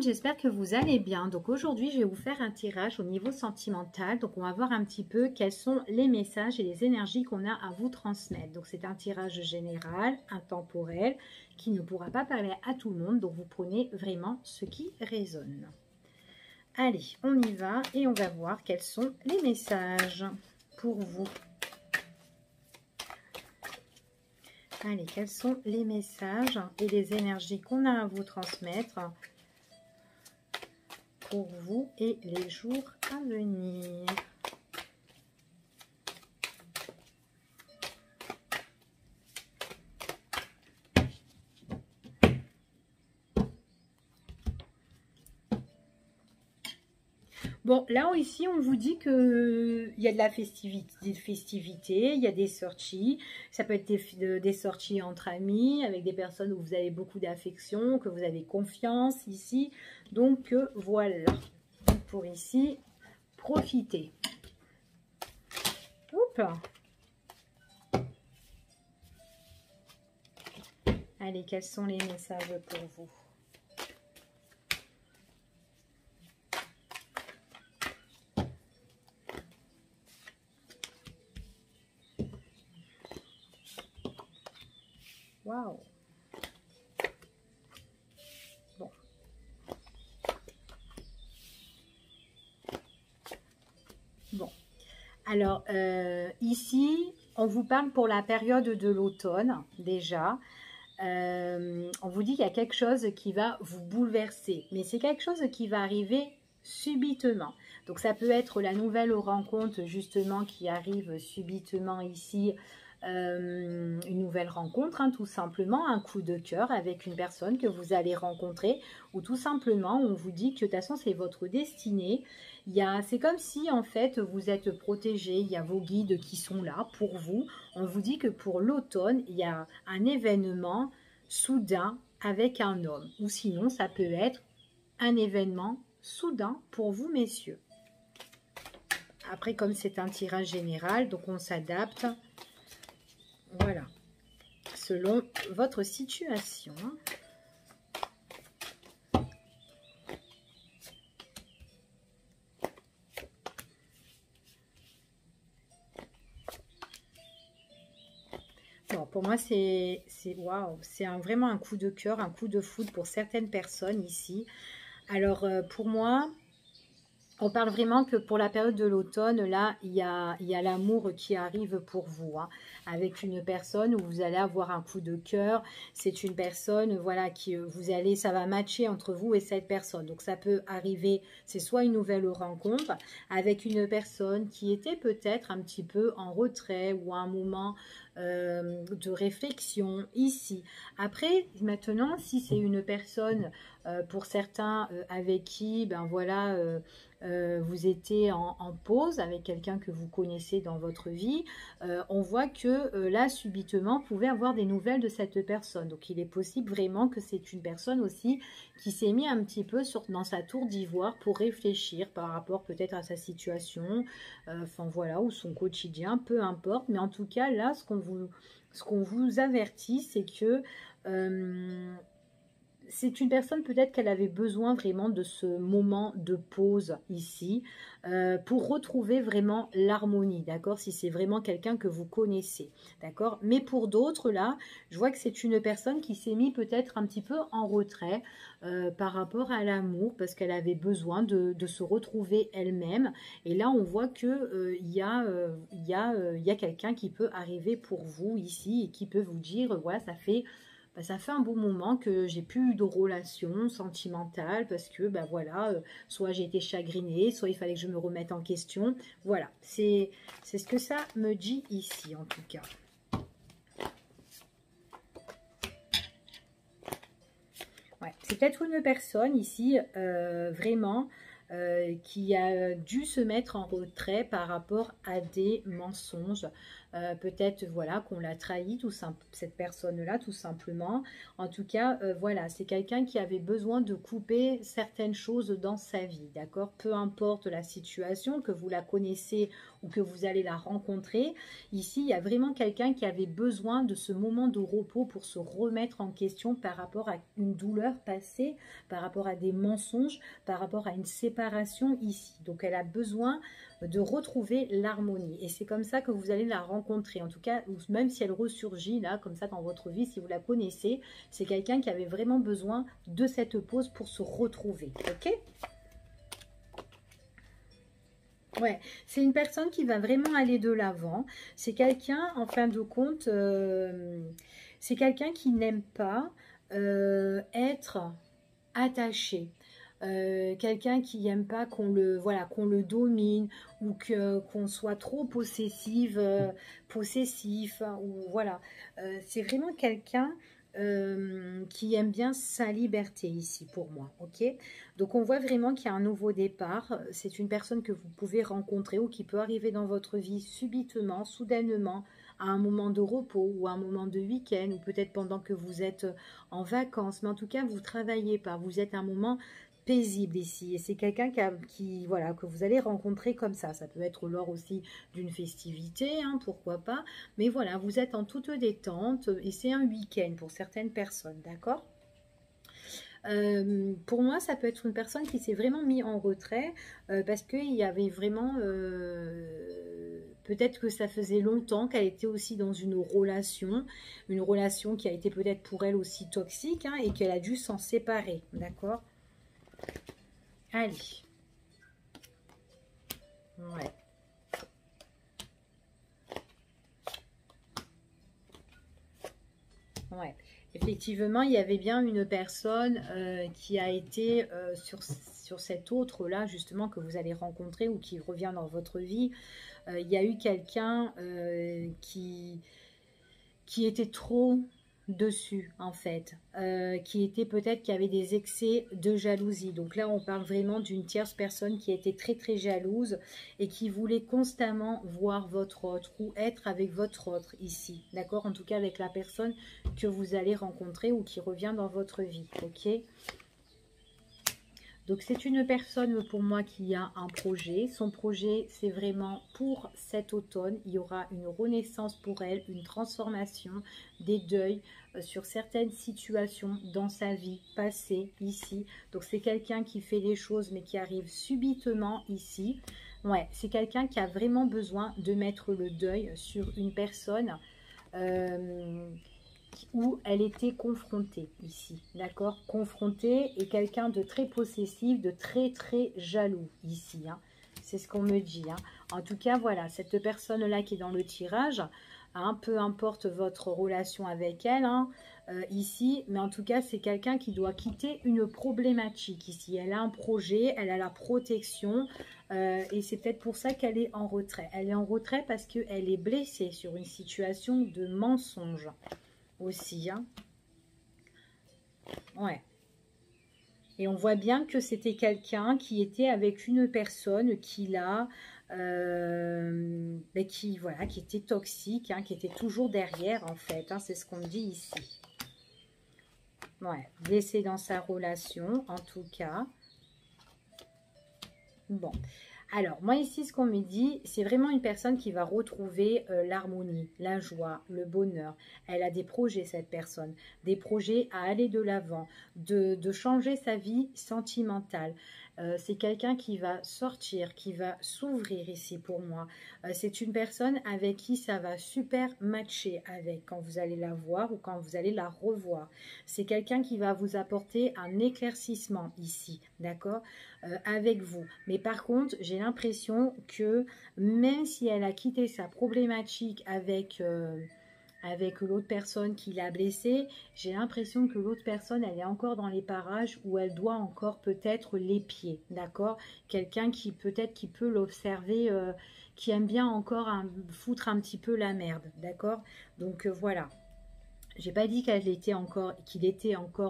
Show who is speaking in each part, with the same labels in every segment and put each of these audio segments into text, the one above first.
Speaker 1: j'espère que vous allez bien. Donc aujourd'hui, je vais vous faire un tirage au niveau sentimental. Donc on va voir un petit peu quels sont les messages et les énergies qu'on a à vous transmettre. Donc c'est un tirage général, intemporel, qui ne pourra pas parler à tout le monde. Donc vous prenez vraiment ce qui résonne. Allez, on y va et on va voir quels sont les messages pour vous. Allez, quels sont les messages et les énergies qu'on a à vous transmettre pour vous et les jours à venir. Bon, là ici, on vous dit qu'il y a de la festivité, il y a des sorties. Ça peut être des sorties entre amis, avec des personnes où vous avez beaucoup d'affection, que vous avez confiance ici. Donc, voilà. Pour ici, profiter. Oups. Allez, quels sont les messages pour vous ? Waouh. Bon. Bon. Alors, ici, on vous parle pour la période de l'automne, déjà. On vous dit qu'il y a quelque chose qui va vous bouleverser. Mais c'est quelque chose qui va arriver subitement. Donc, ça peut être la nouvelle rencontre, justement, qui arrive subitement ici. Une nouvelle rencontre, hein, tout simplement, un coup de cœur avec une personne que vous allez rencontrer, ou tout simplement on vous dit que de toute façon c'est votre destinée. C'est comme si en fait vous êtes protégé, il y a vos guides qui sont là pour vous. On vous dit que pour l'automne il y a un événement soudain avec un homme, ou sinon ça peut être un événement soudain pour vous, messieurs. Après, comme c'est un tirage général, donc on s'adapte. Voilà, selon votre situation. Bon, pour moi, c'est waouh, c'est vraiment un coup de cœur, un coup de foudre pour certaines personnes ici. Alors, pour moi, on parle vraiment que pour la période de l'automne, là, il y a l'amour qui arrive pour vous, hein, avec une personne où vous allez avoir un coup de cœur. C'est une personne, voilà, ça va matcher entre vous et cette personne. Donc, ça peut arriver, c'est soit une nouvelle rencontre avec une personne qui était peut-être un petit peu en retrait ou à un moment de réflexion ici. Après, maintenant, si c'est une personne, pour certains, avec qui, ben voilà, vous étiez en pause avec quelqu'un que vous connaissez dans votre vie, on voit que là, subitement, vous pouvez avoir des nouvelles de cette personne. Donc, il est possible vraiment que c'est une personne aussi qui s'est mis un petit peu dans sa tour d'ivoire pour réfléchir par rapport peut-être à sa situation, enfin voilà, ou son quotidien, peu importe. Mais en tout cas, là, ce qu'on vous avertit, c'est que c'est une personne peut-être qu'elle avait besoin vraiment de ce moment de pause ici pour retrouver vraiment l'harmonie, d'accord? Si c'est vraiment quelqu'un que vous connaissez, d'accord? Mais pour d'autres, là, je vois que c'est une personne qui s'est mise peut-être un petit peu en retrait par rapport à l'amour parce qu'elle avait besoin de se retrouver elle-même. Et là, on voit que il y a quelqu'un qui peut arriver pour vous ici et qui peut vous dire, voilà, ça fait un bon moment que j'ai plus eu de relation sentimentale parce que, voilà, soit j'ai été chagrinée, soit il fallait que je me remette en question. Voilà, c'est ce que ça me dit ici, en tout cas. Ouais, c'est peut-être une personne ici, vraiment, qui a dû se mettre en retrait par rapport à des mensonges, peut-être voilà qu'on l'a trahi, cette personne-là tout simplement. En tout cas, voilà, c'est quelqu'un qui avait besoin de couper certaines choses dans sa vie, d'accord? Peu importe la situation, que vous la connaissez ou que vous allez la rencontrer. Ici, il y a vraiment quelqu'un qui avait besoin de ce moment de repos pour se remettre en question par rapport à une douleur passée, par rapport à des mensonges, par rapport à une séparation ici. Donc, elle a besoin de retrouver l'harmonie. Et c'est comme ça que vous allez la rencontrer. En tout cas, même si elle ressurgit là, comme ça dans votre vie, si vous la connaissez, c'est quelqu'un qui avait vraiment besoin de cette pause pour se retrouver. Ok? Ouais, c'est une personne qui va vraiment aller de l'avant. C'est quelqu'un, en fin de compte, c'est quelqu'un qui n'aime pas être attaché. Quelqu'un qui n'aime pas qu'on le, voilà, qu'on le domine ou qu'on soit trop possessive, possessif, hein, ou voilà. C'est vraiment quelqu'un qui aime bien sa liberté ici pour moi, ok? Donc on voit vraiment qu'il y a un nouveau départ. C'est une personne que vous pouvez rencontrer ou qui peut arriver dans votre vie subitement, soudainement, à un moment de repos ou à un moment de week-end ou peut-être pendant que vous êtes en vacances. Mais en tout cas, vous ne travaillez pas. Vous êtes à un moment paisible ici. Et c'est quelqu'un voilà, que vous allez rencontrer comme ça. Ça peut être lors aussi d'une festivité, hein, pourquoi pas. Mais voilà, vous êtes en toute détente et c'est un week-end pour certaines personnes, d'accord? Pour moi, ça peut être une personne qui s'est vraiment mis en retrait parce qu'il y avait vraiment... peut-être que ça faisait longtemps qu'elle était aussi dans une relation qui a été peut-être pour elle aussi toxique, hein, et qu'elle a dû s'en séparer, d'accord? Allez. Ouais. Ouais. Effectivement, il y avait bien une personne qui a été sur cet autre-là, justement, que vous allez rencontrer ou qui revient dans votre vie. Il y a eu quelqu'un qui était trop dessus, en fait, qui était peut-être qui avait des excès de jalousie. Donc là, on parle vraiment d'une tierce personne qui était très très jalouse et qui voulait constamment voir votre autre ou être avec votre autre ici, d'accord? En tout cas avec la personne que vous allez rencontrer ou qui revient dans votre vie, ok? Donc c'est une personne pour moi qui a un projet. Son projet, c'est vraiment pour cet automne. Il y aura une renaissance pour elle, une transformation, des deuils sur certaines situations dans sa vie passée ici. Donc c'est quelqu'un qui fait les choses mais qui arrive subitement ici. Ouais, c'est quelqu'un qui a vraiment besoin de mettre le deuil sur une personne où elle était confrontée ici, d'accord? Confrontée et quelqu'un de très possessif, de très très jaloux ici, hein. C'est ce qu'on me dit, hein. En tout cas, voilà, cette personne-là qui est dans le tirage, hein, peu importe votre relation avec elle, hein, ici, mais en tout cas, c'est quelqu'un qui doit quitter une problématique ici. Elle a un projet, elle a la protection, et c'est peut-être pour ça qu'elle est en retrait. Elle est en retrait parce qu'elle est blessée sur une situation de mensonge aussi, hein. Ouais. Et on voit bien que c'était quelqu'un qui était avec une personne qui l'a, voilà, qui était toxique, hein, qui était toujours derrière en fait, hein, c'est ce qu'on me dit ici. Ouais, blessé dans sa relation en tout cas. Bon. Alors, moi ici, ce qu'on me dit, c'est vraiment une personne qui va retrouver l'harmonie, la joie, le bonheur. Elle a des projets, cette personne, des projets à aller de l'avant, de changer sa vie sentimentale. C'est quelqu'un qui va sortir, qui va s'ouvrir ici pour moi. C'est une personne avec qui ça va super matcher avec quand vous allez la voir ou quand vous allez la revoir. C'est quelqu'un qui va vous apporter un éclaircissement ici, d'accord, avec vous. Mais par contre, j'ai l'impression que même si elle a quitté sa problématique avec l'autre personne qui l'a blessée, j'ai l'impression que l'autre personne, elle est encore dans les parages où elle doit encore peut-être l'épier, d'accord? Quelqu'un qui peut-être qui peut l'observer, qui aime bien encore foutre un petit peu la merde, d'accord? Donc voilà. J'ai pas dit qu'il était encore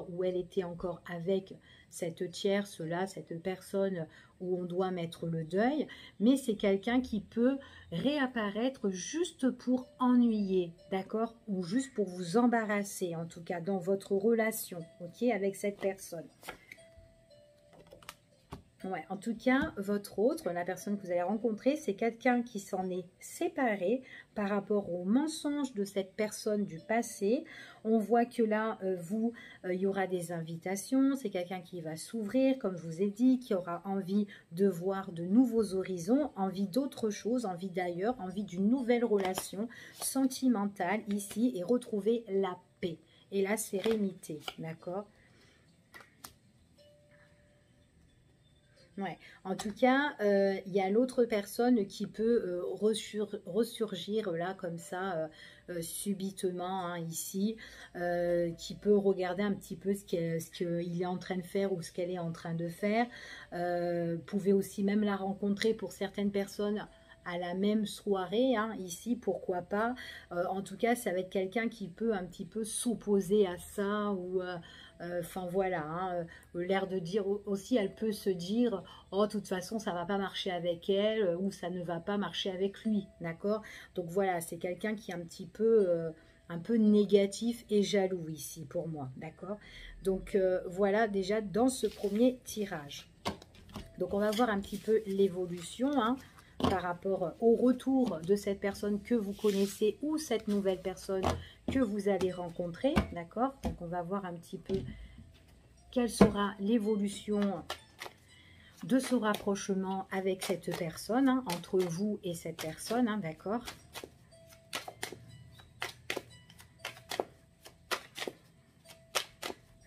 Speaker 1: ou elle était encore avec cette tierce-là, cette personne où on doit mettre le deuil, mais c'est quelqu'un qui peut réapparaître juste pour ennuyer, d'accord? Ou juste pour vous embarrasser, en tout cas, dans votre relation, ok, avec cette personne. Ouais, en tout cas, votre autre, la personne que vous allez rencontrer, c'est quelqu'un qui s'en est séparé par rapport aux mensonges de cette personne du passé. On voit que là, il y aura des invitations, c'est quelqu'un qui va s'ouvrir, comme je vous ai dit, qui aura envie de voir de nouveaux horizons, envie d'autre chose, envie d'ailleurs, envie d'une nouvelle relation sentimentale ici et retrouver la paix et la sérénité, d'accord ? Ouais. En tout cas, il y a l'autre personne qui peut ressurgir là comme ça subitement hein, ici, qui peut regarder un petit peu ce qu'il est en train de faire ou ce qu'elle est en train de faire. Pouvez aussi même la rencontrer pour certaines personnes à la même soirée, hein, ici, pourquoi pas. En tout cas, ça va être quelqu'un qui peut un petit peu s'opposer à ça ou... Enfin voilà, hein, l'air de dire aussi, elle peut se dire, oh de toute façon ça va pas marcher avec elle ou ça ne va pas marcher avec lui, d'accord? Donc voilà, c'est quelqu'un qui est un peu négatif et jaloux ici pour moi, d'accord? Donc voilà déjà dans ce premier tirage. Donc on va voir un petit peu l'évolution, hein, par rapport au retour de cette personne que vous connaissez ou cette nouvelle personne que vous allez rencontrer, d'accord? Donc on va voir un petit peu quelle sera l'évolution de ce rapprochement avec cette personne, hein, entre vous et cette personne, hein, d'accord?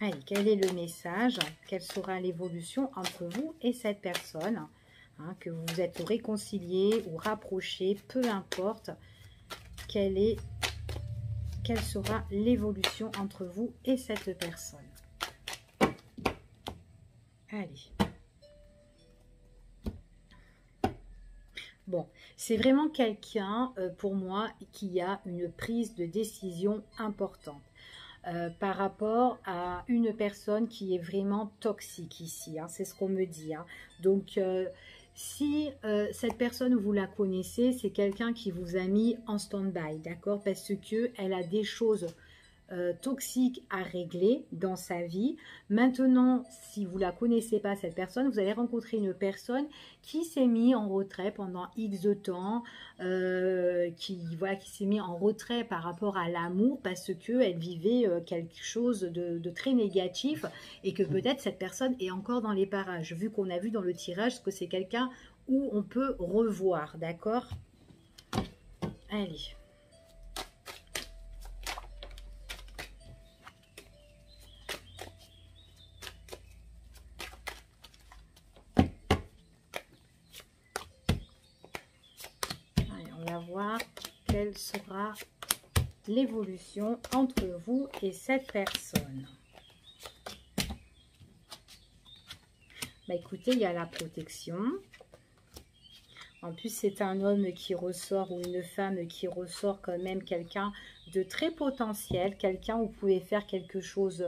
Speaker 1: Allez, quel est le message? Quelle sera l'évolution entre vous et cette personne? Hein, que vous vous êtes réconciliés ou rapprochés, peu importe, quelle sera l'évolution entre vous et cette personne. Allez. Bon, c'est vraiment quelqu'un, pour moi, qui a une prise de décision importante. Par rapport à une personne qui est vraiment toxique ici, hein, c'est ce qu'on me dit. Hein. Donc, si cette personne, vous la connaissez, c'est quelqu'un qui vous a mis en stand-by, d'accord? Parce qu'elle a des choses toxiques à régler dans sa vie. Maintenant, si vous ne la connaissez pas, cette personne, vous allez rencontrer une personne qui s'est mise en retrait pendant X de temps, qui s'est mis en retrait par rapport à l'amour parce qu'elle vivait quelque chose de très négatif et que peut-être cette personne est encore dans les parages, vu qu'on a vu dans le tirage que c'est quelqu'un où on peut revoir, d'accord? Allez. Voir quelle sera l'évolution entre vous et cette personne. Bah écoutez, il y a la protection. En plus, c'est un homme qui ressort ou une femme qui ressort quand même quelqu'un de très potentiel, quelqu'un où vous pouvez faire quelque chose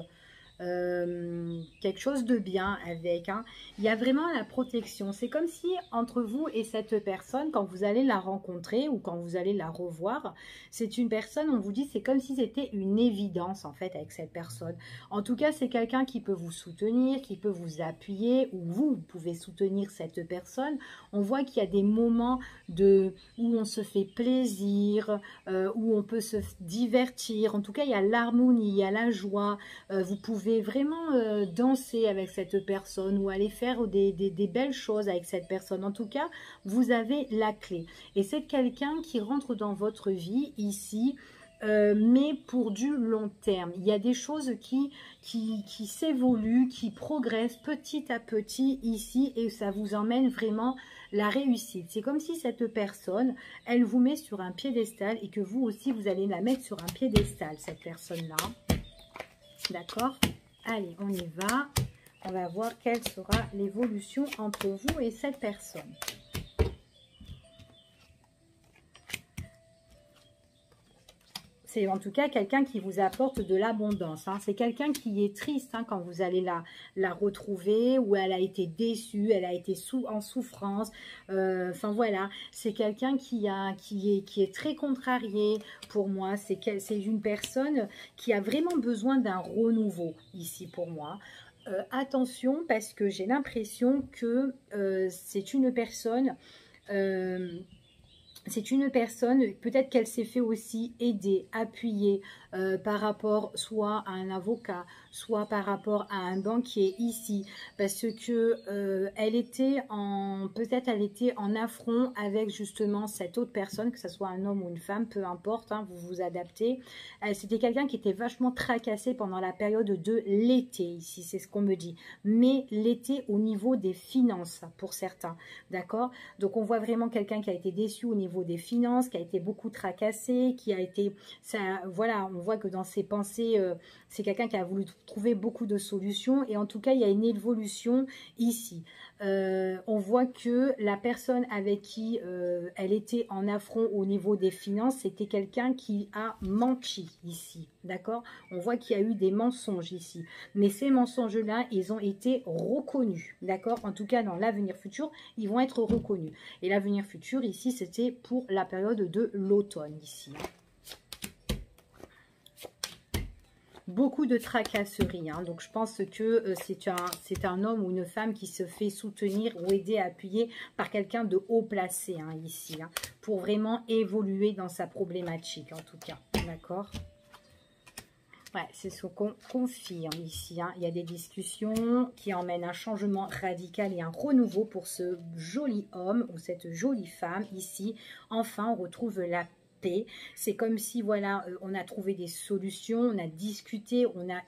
Speaker 1: de bien avec. Hein. Il y a vraiment la protection. C'est comme si entre vous et cette personne, quand vous allez la rencontrer ou quand vous allez la revoir, c'est une personne, on vous dit, c'est comme si c'était une évidence en fait avec cette personne. En tout cas, c'est quelqu'un qui peut vous soutenir, qui peut vous appuyer ou vous pouvez soutenir cette personne. On voit qu'il y a des moments où on se fait plaisir, où on peut se divertir. En tout cas, il y a l'harmonie, il y a la joie. Vous pouvez vraiment danser avec cette personne ou aller faire des belles choses avec cette personne. En tout cas, vous avez la clé. Et c'est quelqu'un qui rentre dans votre vie ici, mais pour du long terme. Il y a des choses qui s'évoluent, qui progressent petit à petit ici et ça vous emmène vraiment la réussite. C'est comme si cette personne, elle vous met sur un piédestal et que vous aussi, vous allez la mettre sur un piédestal, cette personne-là. D'accord? Allez, on y va. On va voir quelle sera l'évolution entre vous et cette personne. C'est en tout cas quelqu'un qui vous apporte de l'abondance. Hein. C'est quelqu'un qui est triste hein, quand vous allez la retrouver, ou elle a été déçue, elle a été en souffrance. Enfin voilà, c'est quelqu'un qui est très contrarié pour moi. C'est une personne qui a vraiment besoin d'un renouveau ici pour moi. Attention, parce que j'ai l'impression que c'est une personne... peut-être qu'elle s'est fait aussi aider, appuyer par rapport soit à un avocat, soit par rapport à un banquier ici, parce que peut-être elle était en affront avec justement cette autre personne, que ce soit un homme ou une femme, peu importe, hein, vous vous adaptez. C'était quelqu'un qui était vachement tracassé pendant la période de l'été ici, c'est ce qu'on me dit, mais l'été au niveau des finances pour certains, d'accord? Donc on voit vraiment quelqu'un qui a été déçu au niveau des finances, qui a été beaucoup tracassé, qui a été, voilà, on voit que dans ses pensées, c'est quelqu'un qui a voulu trouver beaucoup de solutions, et en tout cas, il y a une évolution ici. On voit que la personne avec qui elle était en affront au niveau des finances, c'était quelqu'un qui a menti ici, d'accord? On voit qu'il y a eu des mensonges ici, mais ces mensonges-là, ils ont été reconnus, d'accord? En tout cas, dans l'avenir futur, ils vont être reconnus. Et l'avenir futur, ici, c'était pour la période de l'automne, ici. Beaucoup de tracasseries, hein. Donc je pense que c'est un homme ou une femme qui se fait soutenir ou aider, appuyer par quelqu'un de haut placé, hein, ici, hein, pour vraiment évoluer dans sa problématique, en tout cas, d'accord? Ouais, c'est ce qu'on confirme ici, hein. Il y a des discussions qui emmènent un changement radical et un renouveau pour ce joli homme ou cette jolie femme ici. Enfin, on retrouve la paix. C'est comme si, voilà, on a trouvé des solutions, on a discuté, on a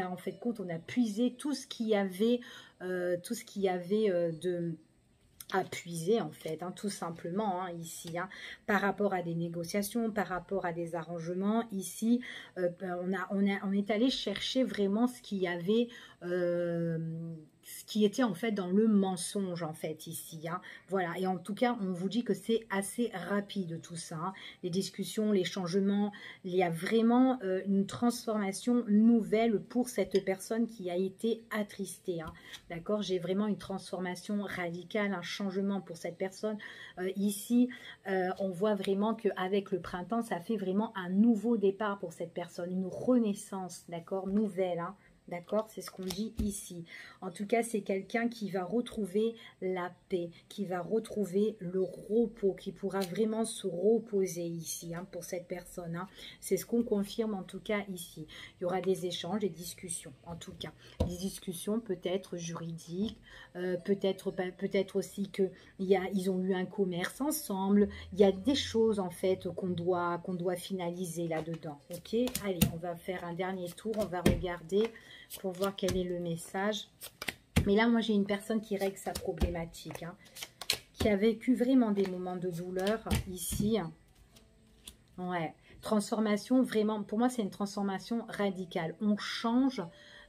Speaker 1: en fait on a puisé tout ce qu'il y avait, de à puiser en fait, hein, tout simplement, hein, ici, hein, par rapport à des négociations, par rapport à des arrangements, ici, on est allé chercher vraiment ce qu'il y avait, ce qui était en fait dans le mensonge en fait ici, hein, voilà, et en tout cas on vous dit que c'est assez rapide tout ça, hein, les discussions, les changements, il y a vraiment une transformation nouvelle pour cette personne qui a été attristée, hein, d'accord, j'ai vraiment une transformation radicale, un changement pour cette personne. Ici, on voit vraiment qu'avec le printemps, ça fait vraiment un nouveau départ pour cette personne, une renaissance, d'accord, nouvelle, hein. D'accord, c'est ce qu'on dit ici. En tout cas, c'est quelqu'un qui va retrouver la paix, qui va retrouver le repos, qui pourra vraiment se reposer ici, hein, pour cette personne, hein. C'est ce qu'on confirme en tout cas ici. Il y aura des échanges, des discussions, en tout cas. Des discussions peut-être juridiques, peut-être aussi qu'ils ont eu un commerce ensemble. Il y a des choses en fait qu'on doit finaliser là-dedans. Ok, allez, on va faire un dernier tour, on va regarder pour voir quel est le message. Mais là, moi, j'ai une personne qui règle sa problématique, hein, qui a vécu vraiment des moments de douleur ici. Ouais, transformation, vraiment, pour moi, c'est une transformation radicale. On change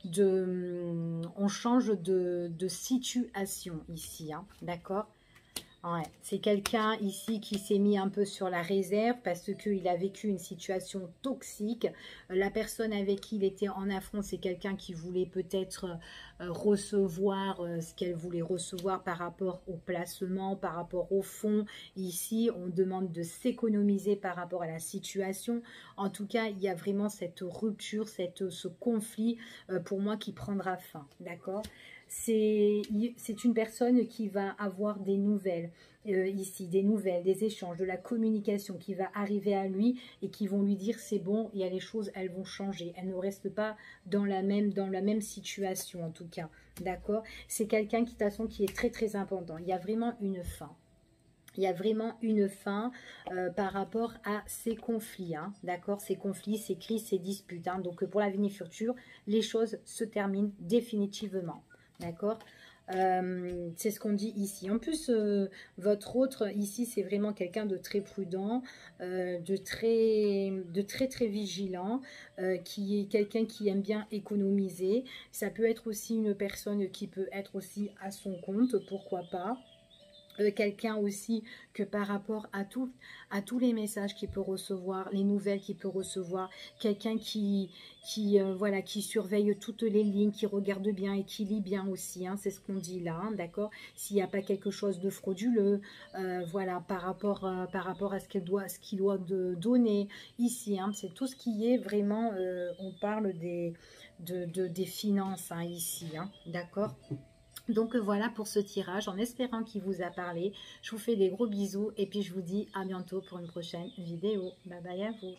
Speaker 1: de situation ici, hein, d'accord? Ouais, c'est quelqu'un ici qui s'est mis un peu sur la réserve parce qu'il a vécu une situation toxique. La personne avec qui il était en affront, c'est quelqu'un qui voulait peut-être recevoir ce qu'elle voulait recevoir par rapport au placement, par rapport au fonds. Ici, on demande de s'économiser par rapport à la situation. En tout cas, il y a vraiment cette rupture, ce conflit pour moi qui prendra fin, d'accord ? C'est une personne qui va avoir des nouvelles, ici, des nouvelles, des échanges, de la communication qui va arriver à lui et qui vont lui dire c'est bon, il y a les choses, elles vont changer. Elles ne restent pas dans la même situation en tout cas, d'accord? C'est quelqu'un qui, de toute façon, qui est très très important. Il y a vraiment une fin. Il y a vraiment une fin par rapport à ces conflits, hein, d'accord? Ces conflits, ces crises, ces disputes, hein. Donc pour l'avenir futur, les choses se terminent définitivement. D'accord, c'est ce qu'on dit ici. En plus, votre autre ici, c'est vraiment quelqu'un de très prudent, de très vigilant, qui est quelqu'un qui aime bien économiser. Ça peut être aussi une personne qui peut être aussi à son compte, pourquoi pas. quelqu'un aussi que par rapport à tous les messages qu'il peut recevoir, les nouvelles qu'il peut recevoir, quelqu'un voilà, qui surveille toutes les lignes, qui regarde bien et qui lit bien aussi, hein, c'est ce qu'on dit là, hein, d'accord. S'il n'y a pas quelque chose de frauduleux, voilà, par rapport à ce qu'il doit donner ici, hein, c'est tout ce qui est vraiment, on parle des finances, hein, ici, hein, d'accord. Donc voilà pour ce tirage, en espérant qu'il vous a parlé. Je vous fais des gros bisous et puis je vous dis à bientôt pour une prochaine vidéo. Bye bye à vous.